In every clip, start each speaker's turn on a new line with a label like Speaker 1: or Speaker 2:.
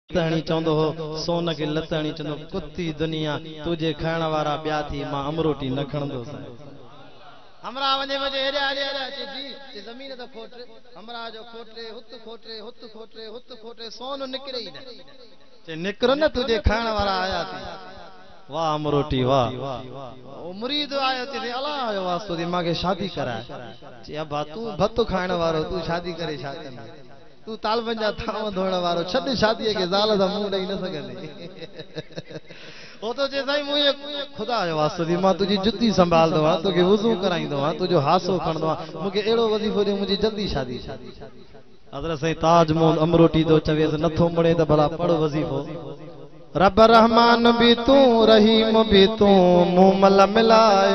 Speaker 1: लतणी चवंदो हो सोन खे लतणी चवंदो कुत्ती दुनिया तुझे खाइण वारा ॿिया थी मां अमरोटी न खणंदो हमरा वने वजे हेॾे हेॾे अचे जी ज़मीन तो खोटे हमरा जो खोटे हुत खोटे हुत खोटे हुत खोटे सोन निकरे ही न चे निकर न तुझे खाइण वारा आया थी वाह अमरोटी वाह ओ मुरीद आयो ते अला आयो वास्तो दी मांखे शादी कराए चे अबा तू भत खाइण वारो तू शादी करे छा कंदा तू तालबन जा थाव धोइण वारो छड शादी के ज़ाल दा मुंह ॾेई न सघंदे ओ तो जे साईं मुझे खुदा जो वास्तो दी मां तुझी जुती संभालदो हां तोखे वुज़ू कराईंदो हां तुझो हासो खणदो हां मुखे एड़ो वजीफो दे मुझी जल्दी शादी हज़रत साईं ताजमोल अमरोटी तो चवेस नथो मुड़े त भला पढ़ वजीफो रब रहमान भी तू रहीम भी तू मुंह मल मिलाए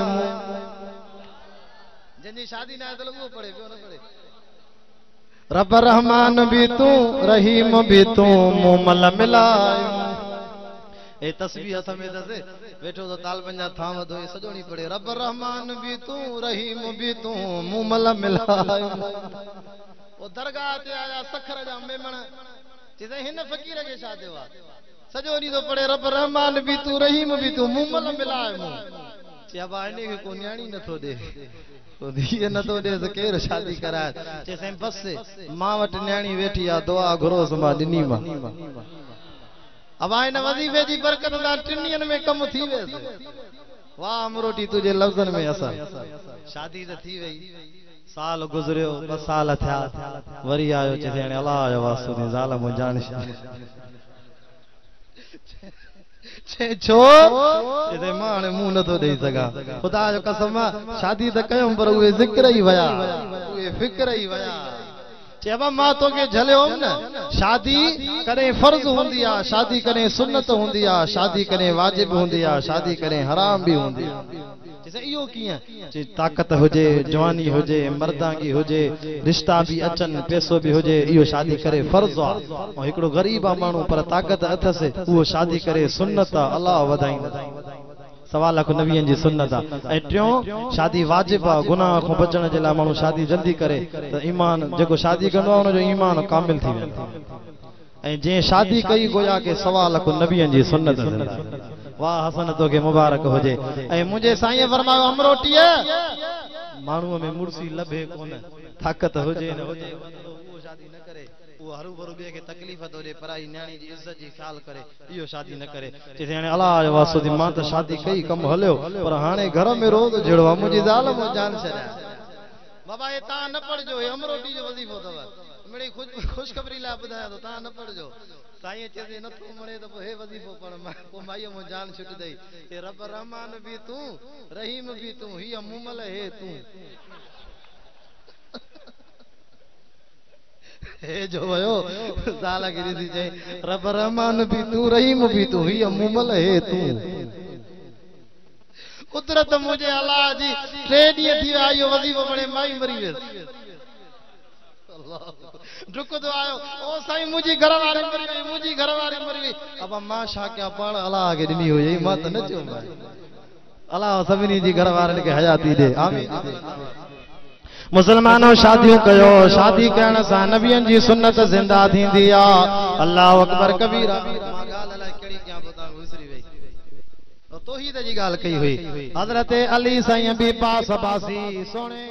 Speaker 1: जंजी शादी ना तो वो पढ़े क्यों न पढ़े रब रहमान भी तू रहीम भी तू मुंह मल मिलाए ए तस्बीह समेत से बैठो तो ताल पंजा थाम दो सजोनी पड़े रब रहमान भी तू रहीम भी तू मुंह मल मिलाए ओ दरगाह ते आया सखर जा मेमण जिते हिन फकीर के शादी हुआ सजोनी तो पड़े रब रहमान भी तू रहीम भी तू मुंह मल मिलाए मुंह चबा इने के को न्याणी न थो दे तो दिए न तो दे केर शादी कराए चे से बस मां वट न्याणी वेठी आ दुआ घुरो समा दिनी मां अब आइन वजीफे जी बरकत दा टिनियन में कम थी वेस वाह अमरोटी तुझे लफ्जन में असर शादी त थी वई साल गुजरियो 2 साल थया वरी आयो चे ने अल्लाह जो वास्तो दी ज़ालम जान छे छो इते माने मुंह न तो देई सका खुदा जो कसम शादी त कयम पर उए जिक्र ही वया उए फिक्र ही वया चेबा मां तो के झलियो न शादी करे फर्ज हुंदी आ शादी करे सुन्नत हुंदी आ शादी करे वाजिब हुंदी आ शादी करे हराम भी हुंदी आ जैसे इयो किया जे ताकत होजे जवानी होजे मर्दांगी होजे रिश्ता भी अचन पैसो भी होजे इयो शादी करे फर्ज आ और एकड़ो गरीब आ मानू पर ताकत अथसे वो शादी करे सुन्नत अल्लाह वधाई 1.25 लाख नबियन जी सुन्नत आ ए ट्रियो शादी वाजिब आ गुनाह को बचण जे ला मानू शादी जल्दी करे तो ईमान जेको शादी कंदो उन जो ईमान कामिल थी वेंदो ए जे शादी कई गोया के 1.25 लाख नबियन जी सुन्नत वाह हसन तो के मुबारक होजे ए मुझे साईं फरमायो अमरोटी मानू में मुर्सी लभे कोन ताकत होजे न होजे वो शादी न करे वो हरू भरू बे के तकलीफ तो दे पराई न्याणी जी इज्जत जी ख्याल करे इयो शादी न करे जे ने अल्लाह जो वास्तो दी मां त शादी कई कम हलियो पर हाने घर में रोज जेड़ो मुझी ज़ालम जान छड़ा बाबा ये ता न पढ़जो ये अमरोटी जो वजीफो तव मेरी खुशखबरी ला बुधाया तो ता न पढ़जो साईं चेदे न तो मणे तो हे वजीफो पण को माईयो मो जान छुट दई के रब रहमान भी तू रहीम भी तू ही मुमल है तू हे जो वयो साला गिरी दी जे रब रहमान भी तू रहीम भी तू ही मुमल है तू कुदरत मुझे अल्लाह जी 3 दी थी आयो वजीफो पणे माई मरी वे रुक तो आयो ओ साईं मुझी घरवारी मरी गई मुझी घरवारी मरी गई अब मां शा क्या पण अल्लाह के दिनी हो यही मां त न चो अल्लाह सभिनी जी घरवारन के हयाती दे आमीन मुसलमानों शादियों कयो शादी करण सा नबियन जी सुन्नत जिंदा थींदी आ अल्लाह अकबर कबीरा मां गाल अला केड़ी क्या बता गुजरी वे तौहीद जी गाल कई हुई हजरत अली साईं भी पास बासी सोने